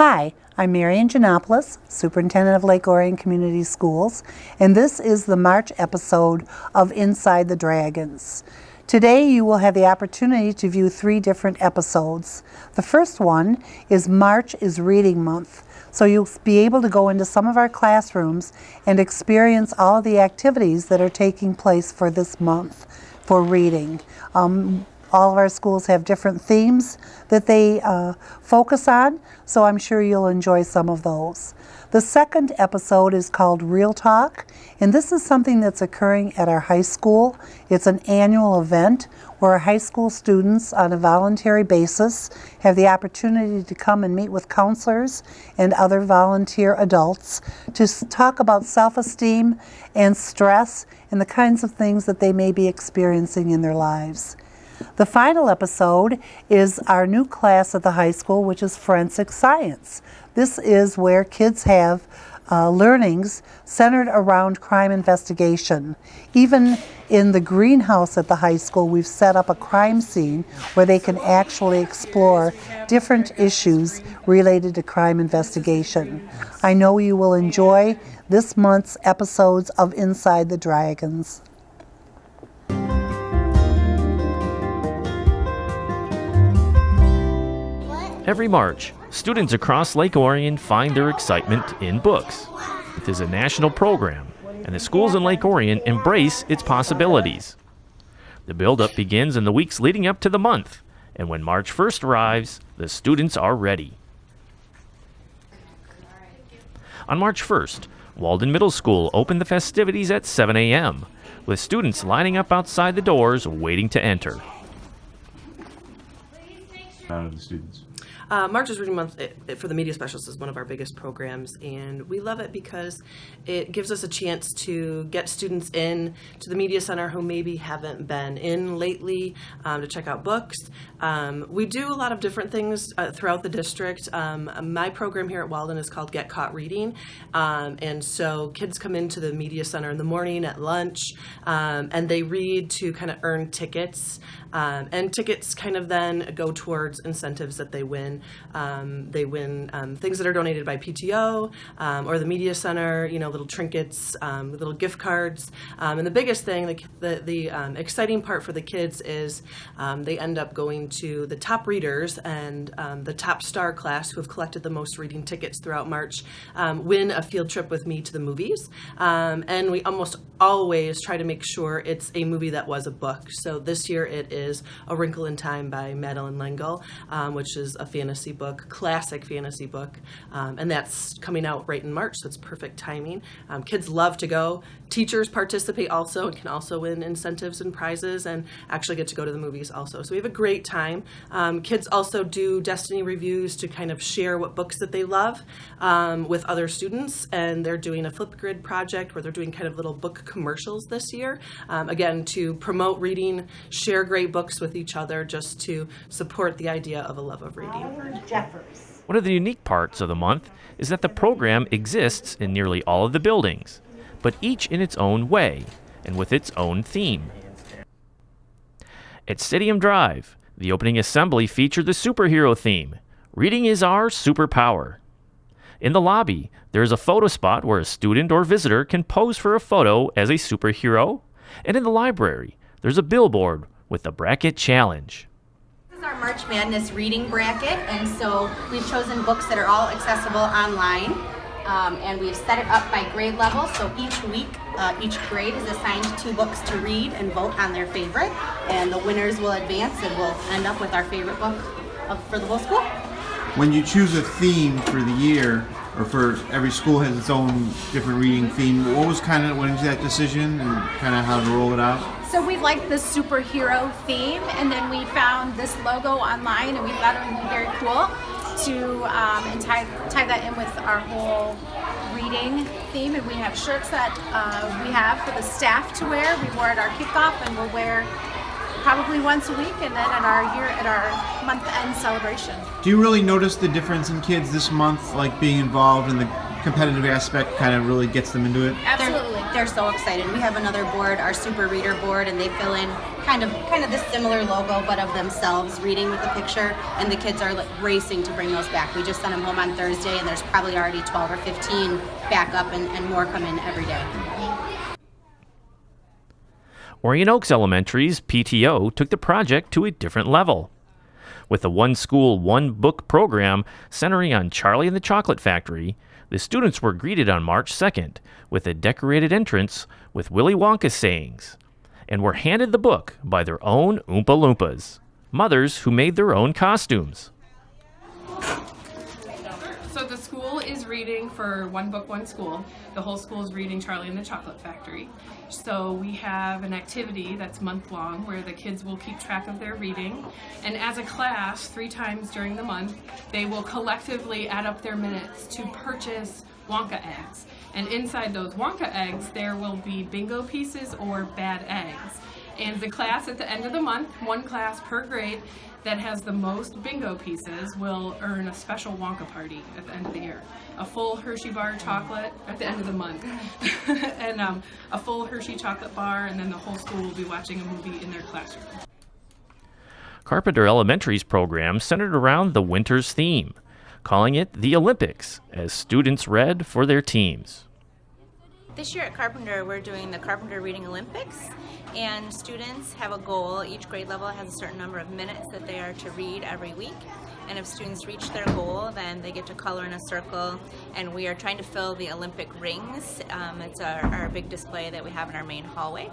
Hi, I'm Marian Giannopoulos, Superintendent of Lake Orion Community Schools, and this is the March episode of Inside the Dragons. Today you will have the opportunity to view 3 different episodes. The first one is March is Reading Month, so you'll be able to go into some of our classrooms and experience all of the activities that are taking place for this month for reading. All of our schools have different themes that they focus on, so I'm sure you'll enjoy some of those. The second episode is called Real Talk, and this is something that's occurring at our high school. It's an annual event where our high school students on a voluntary basis have the opportunity to come and meet with counselors and other volunteer adults to talk about self-esteem and stress and the kinds of things that they may be experiencing in their lives. The final episode is our new class at the high school, which is Forensic Science. This is where kids have learnings centered around crime investigation. Even in the greenhouse at the high school, we've set up a crime scene where they can actually explore different issues related to crime investigation. I know you will enjoy this month's episodes of Inside the Dragons. Every March, students across Lake Orion find their excitement in books. It is a national program, and the schools in Lake Orion embrace its possibilities. The build-up begins in the weeks leading up to the month, and when March 1st arrives, the students are ready. On March 1st, Walden Middle School opened the festivities at 7 a.m., with students lining up outside the doors waiting to enter. The students. March is Reading Month for the Media Specialists is one of our biggest programs, and we love it because it gives us a chance to get students in to the Media Center who maybe haven't been in lately to check out books. We do a lot of different things throughout the district. My program here at Walden is called Get Caught Reading, and so kids come into the Media Center in the morning at lunch, and they read to kind of earn tickets, and tickets kind of then go towards incentives that they win. They win things that are donated by PTO or the Media Center, little trinkets, little gift cards. And the biggest thing, the exciting part for the kids is they end up going to the top readers, and the top star class who have collected the most reading tickets throughout March win a field trip with me to the movies. And we almost always try to make sure it's a movie that was a book. So this year it is A Wrinkle in Time by Madeline L'Engle, which is a fantasy book, classic fantasy book, and that's coming out right in March, so it's perfect timing. Kids love to go. Teachers participate also and can also win incentives and prizes and actually get to go to the movies also. So we have a great time. Kids also do Destiny reviews to kind of share what books that they love with other students, and they're doing a Flipgrid project where they're doing kind of little book commercials this year, again, to promote reading, share great books with each other, just to support the idea of a love of reading. One of the unique parts of the month is that the program exists in nearly all of the buildings, but each in its own way and with its own theme. At Stadium Drive, the opening assembly featured the superhero theme, Reading is Our Superpower. In the lobby, there is a photo spot where a student or visitor can pose for a photo as a superhero, and in the library, there's a billboard with the Bracket Challenge. Our March Madness reading bracket, and so we've chosen books that are all accessible online, and we've set it up by grade level, so each week each grade is assigned 2 books to read and vote on their favorite, and the winners will advance and we'll end up with our favorite book for the whole school. When you choose a theme for the year, or for every school has its own different reading theme, what went into that decision and kind of how to roll it out? So we liked the superhero theme, and then we found this logo online, and we thought it would be very cool to and tie that in with our whole reading theme. And we have shirts that we have for the staff to wear. We wore at our kickoff, and we'll wear probably once a week, and then at our month-end celebration. Do you really notice the difference in kids this month, like being involved in the competitive aspect kind of really gets them into it? Absolutely. they're so excited. We have another board, our Super Reader board, and they fill in kind of this similar logo, but of themselves reading with the picture, and the kids are like racing to bring those back. We just sent them home on Thursday, and there's probably already 12 or 15 back up, and more come in every day. Orion Oaks Elementary's PTO took the project to a different level. With the One School, One Book program centering on Charlie and the Chocolate Factory, the students were greeted on March 2nd with a decorated entrance with Willy Wonka sayings, and were handed the book by their own Oompa Loompas, mothers who made their own costumes. So the school is reading for One Book, One School. The whole school is reading Charlie and the Chocolate Factory. So we have an activity that's month-long where the kids will keep track of their reading. And as a class, 3 times during the month, they will collectively add up their minutes to purchase Wonka eggs. And inside those Wonka eggs, there will be bingo pieces or bad eggs. And the class at the end of the month, one class per grade, that has the most bingo pieces will earn a special Wonka party at the end of the year. A full Hershey bar chocolate at the end of the month. And a full Hershey chocolate bar, and then the whole school will be watching a movie in their classroom. Carpenter Elementary's program centered around the winter's theme, calling it the Olympics, as students read for their teams. This year at Carpenter, we're doing the Carpenter Reading Olympics, and students have a goal. Each grade level has a certain number of minutes that they are to read every week, and if students reach their goal, then they get to color in a circle, and we are trying to fill the Olympic rings. It's our big display that we have in our main hallway.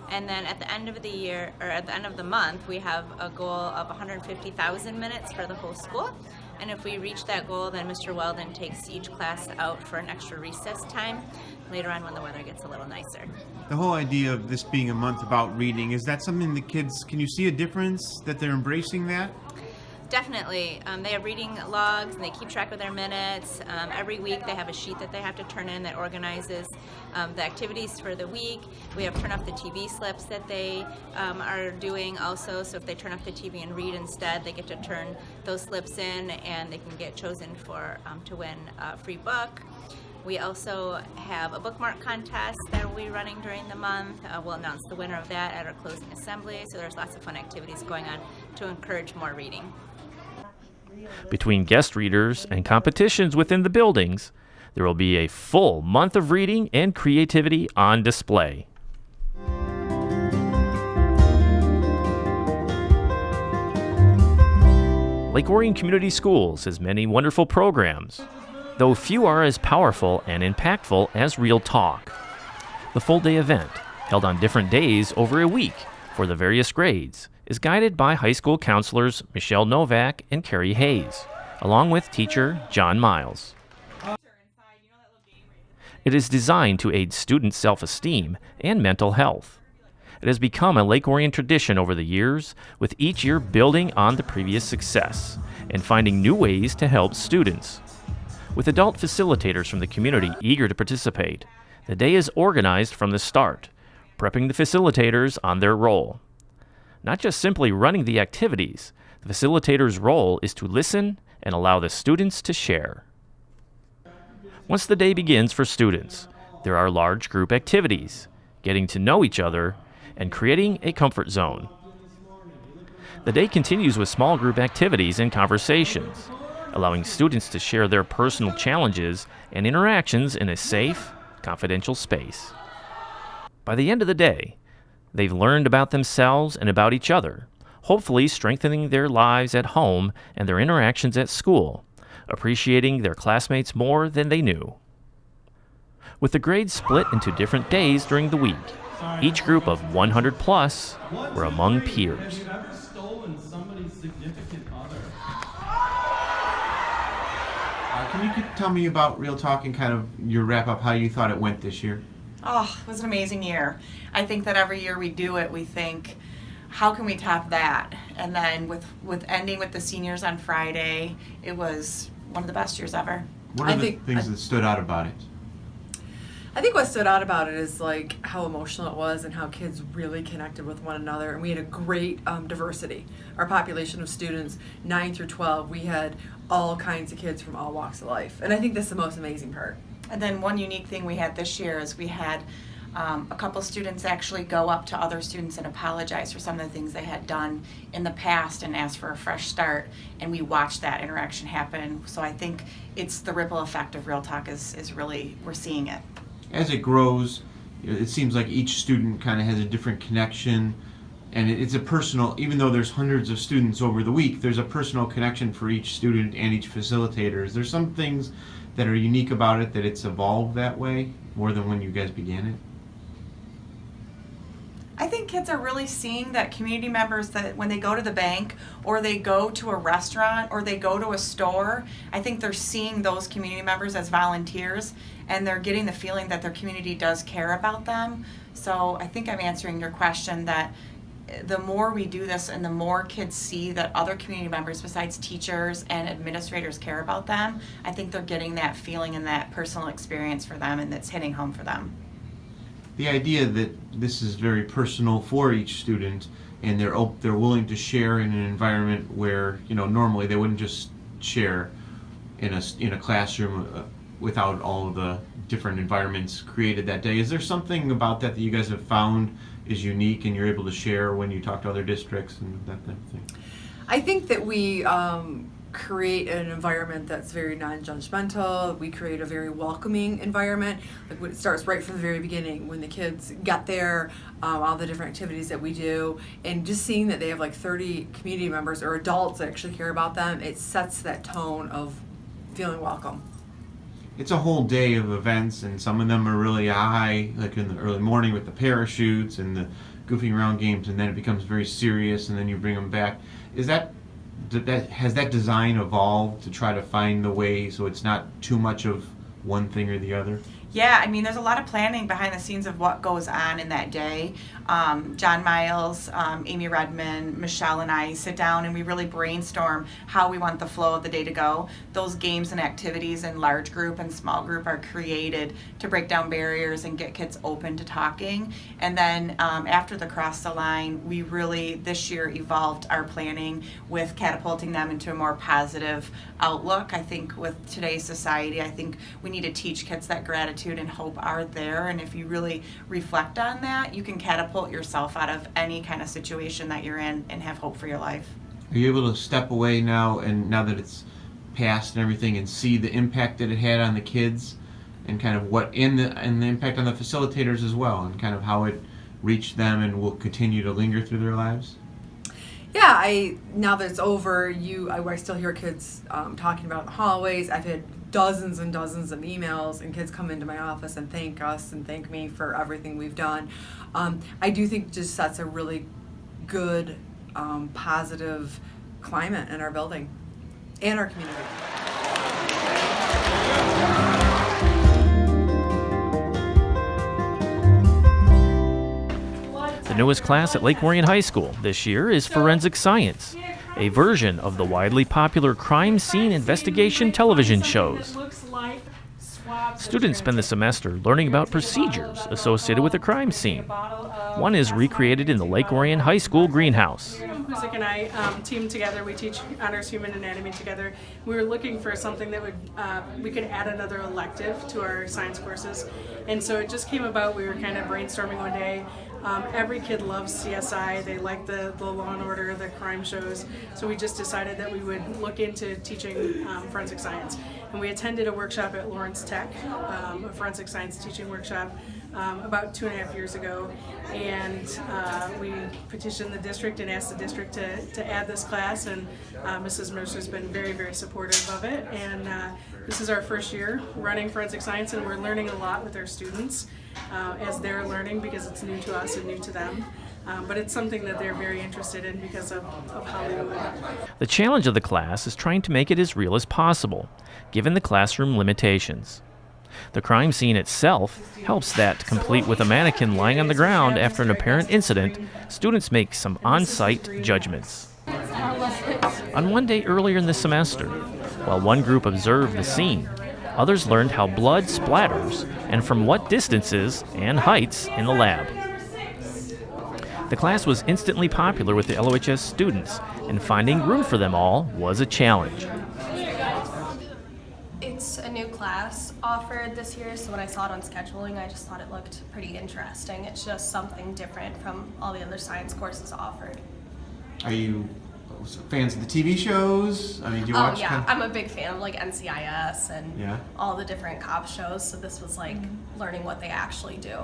And then at the end of the year, or at the end of the month, we have a goal of 150,000 minutes for the whole school. And if we reach that goal, then Mr. Weldon takes each class out for an extra recess time later on when the weather gets a little nicer. The whole idea of this being a month about reading, is that something the kids, can you see a difference that they're embracing that? Definitely. They have reading logs and they keep track of their minutes. Every week they have a sheet that they have to turn in that organizes the activities for the week. We have turn off the TV slips that they are doing also. So if they turn off the TV and read instead, they get to turn those slips in and they can get chosen for to win a free book. We also have a bookmark contest that will be running during the month. We'll announce the winner of that at our closing assembly. So there's lots of fun activities going on to encourage more reading. Between guest readers and competitions within the buildings, there will be a full month of reading and creativity on display. Lake Orion Community Schools has many wonderful programs, though few are as powerful and impactful as Real Talk. The full-day event, held on different days over a week for the various grades, is guided by high school counselors Michelle Novak and Carrie Hayes, along with teacher John Miles. It is designed to aid students' self-esteem and mental health. It has become a Lake Orion tradition over the years, with each year building on the previous success and finding new ways to help students. With adult facilitators from the community eager to participate, the day is organized from the start, prepping the facilitators on their role. Not just simply running the activities, the facilitator's role is to listen and allow the students to share. Once the day begins for students, there are large group activities, getting to know each other, and creating a comfort zone. The day continues with small group activities and conversations, allowing students to share their personal challenges and interactions in a safe, confidential space. By the end of the day, they've learned about themselves and about each other, hopefully strengthening their lives at home and their interactions at school, appreciating their classmates more than they knew. With the grades split into different days during the week, each group of 100 plus were among peers. Can you tell me about Real Talk and kind of your wrap-up, how you thought it went this year? Oh, it was an amazing year. I think that every year we do it, we think, how can we top that? And then with ending with the seniors on Friday, it was one of the best years ever. What are the things that stood out about it? I think what stood out about it is like how emotional it was and how kids really connected with one another, and we had a great diversity. Our population of students, 9 through 12, we had all kinds of kids from all walks of life, and I think that's the most amazing part. And then one unique thing we had this year is we had A couple students actually go up to other students and apologize for some of the things they had done in the past and ask for a fresh start, and we watch that interaction happen. So I think it's the ripple effect of Real Talk is really, we're seeing it. As it grows, it seems like each student kind of has a different connection, and it's a personal, even though there's hundreds of students over the week, there's a personal connection for each student and each facilitator. Is there some things that are unique about it, that it's evolved that way more than when you guys began it? I think kids are really seeing that community members, that when they go to the bank or they go to a restaurant or they go to a store, I think they're seeing those community members as volunteers, and they're getting the feeling that their community does care about them. So I think I'm answering your question that the more we do this and the more kids see that other community members besides teachers and administrators care about them, I think they're getting that feeling and that personal experience for them, and that's hitting home for them. The idea that this is very personal for each student, and they're willing to share in an environment where, you know, normally they wouldn't just share in a classroom without all of the different environments created that day. Is there something about that you guys have found is unique and you're able to share when you talk to other districts and that type of thing? I think that we create an environment that's very non-judgmental. We create a very welcoming environment. Like when it starts right from the very beginning, when the kids get there, all the different activities that we do, and just seeing that they have like 30 community members or adults that actually care about them, it sets that tone of feeling welcome. It's a whole day of events, and some of them are really high, like in the early morning with the parachutes and the goofing around games, and then it becomes very serious, and then you bring them back. Has that design evolved to try to find the way so it's not too much of one thing or the other? Yeah, I mean, there's a lot of planning behind the scenes of what goes on in that day. John Miles, Amy Redmond, Michelle, and I sit down and we really brainstorm how we want the flow of the day to go. Those games and activities in large group and small group are created to break down barriers and get kids open to talking. And then after the cross the line, we really this year evolved our planning with catapulting them into a more positive outlook. I think with today's society, I think we need to teach kids that gratitude and hope are there, and if you really reflect on that, you can catapult yourself out of any kind of situation that you're in and have hope for your life. Are you able to step away now, and now that it's passed and everything, and see the impact that it had on the kids, and kind of what and the impact on the facilitators as well, and kind of how it reached them and will continue to linger through their lives? Yeah, now that it's over, I still hear kids talking about it in the hallways. I've had dozens and dozens of emails, and kids come into my office and thank us and thank me for everything we've done. I do think it just sets a really good, positive climate in our building and our community. The newest class at Lake Orion High School this year is Forensic Science, a version of the widely popular crime scene investigation television shows. Students spend the semester learning about procedures associated with a crime scene. One is recreated in the Lake Orion High School greenhouse. Music and I teamed together. We teach honors human anatomy together. We were looking for something that we could add another elective to our science courses, and so it just came about. We were kind of brainstorming one day. Every kid loves CSI. They like the Law and Order, the crime shows. So we just decided that we would look into teaching forensic science. And we attended a workshop at Lawrence Tech, a forensic science teaching workshop, about 2.5 years ago. And we petitioned the district and asked the district to add this class. And Mrs. Mercer's been very, very supportive of it. And this is our first year running forensic science, and we're learning a lot with our students as they're learning, because it's new to us and new to them. But it's something that they're very interested in because of Hollywood. The challenge of the class is trying to make it as real as possible, given the classroom limitations. The crime scene itself helps that, complete with a mannequin lying on the ground after an apparent incident, students make some on-site judgments. On one day earlier in the semester, while one group observed the scene, others learned how blood splatters and from what distances and heights in the lab. The class was instantly popular with the LOHS students, and finding room for them all was a challenge. It's a new class. offered this year, so when I saw it on scheduling, I just thought it looked pretty interesting. It's just something different from all the other science courses offered. Are you fans of the TV shows? I mean, do you watch? Oh yeah, I'm a big fan of like NCIS and Yeah. all the different cop shows, so this was like learning what they actually do.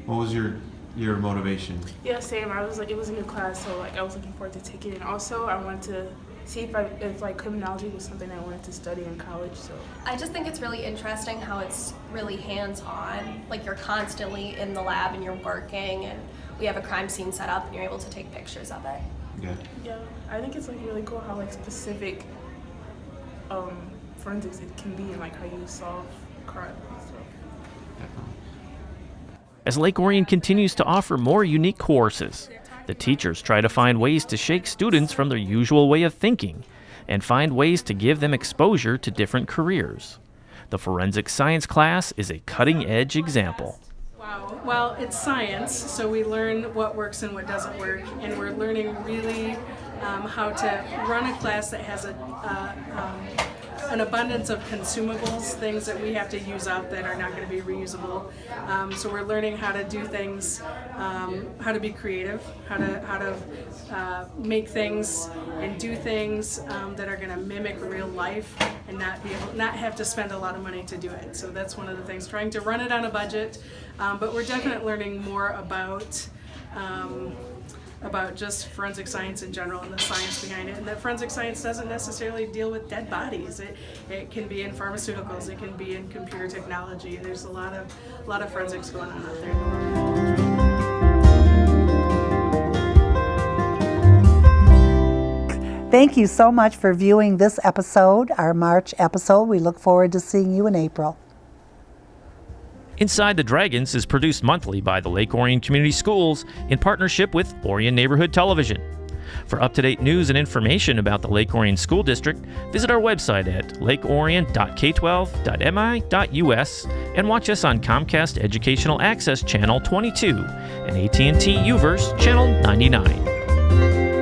What was your motivation? Yeah, same. I was like, it was a new class, so like I was looking forward to taking it. Also, I wanted to see if like criminology was something I wanted to study in college. So I just think it's really interesting how it's really hands-on. Like you're constantly in the lab and you're working, and we have a crime scene set up and you're able to take pictures of it. Yeah. yeah, I think it's like really cool how like specific forensics it can be, and like how you solve crime and stuff. Definitely. As Lake Orion continues to offer more unique courses, the teachers try to find ways to shake students from their usual way of thinking and find ways to give them exposure to different careers. The forensic science class is a cutting-edge example. Wow. Well, it's science, so we learn what works and what doesn't work, and we're learning really how to run a class that has an abundance of consumables, things that we have to use up that are not going to be reusable. So we're learning how to do things, how to be creative, how to make things and do things that are going to mimic real life and not have to spend a lot of money to do it. So that's one of the things, trying to run it on a budget, but we're definitely learning more about just forensic science in general and the science behind it, and that forensic science doesn't necessarily deal with dead bodies. It can be in pharmaceuticals, it can be in computer technology. There's a lot of forensics going on out there in the world. Thank you so much for viewing this episode, our March episode. We look forward to seeing you in April. Inside the Dragons is produced monthly by the Lake Orion Community Schools in partnership with Orion Neighborhood Television. For up-to-date news and information about the Lake Orion School District, visit our website at lakeorion.k12.mi.us and watch us on Comcast Educational Access Channel 22 and AT&T UVerse Channel 99.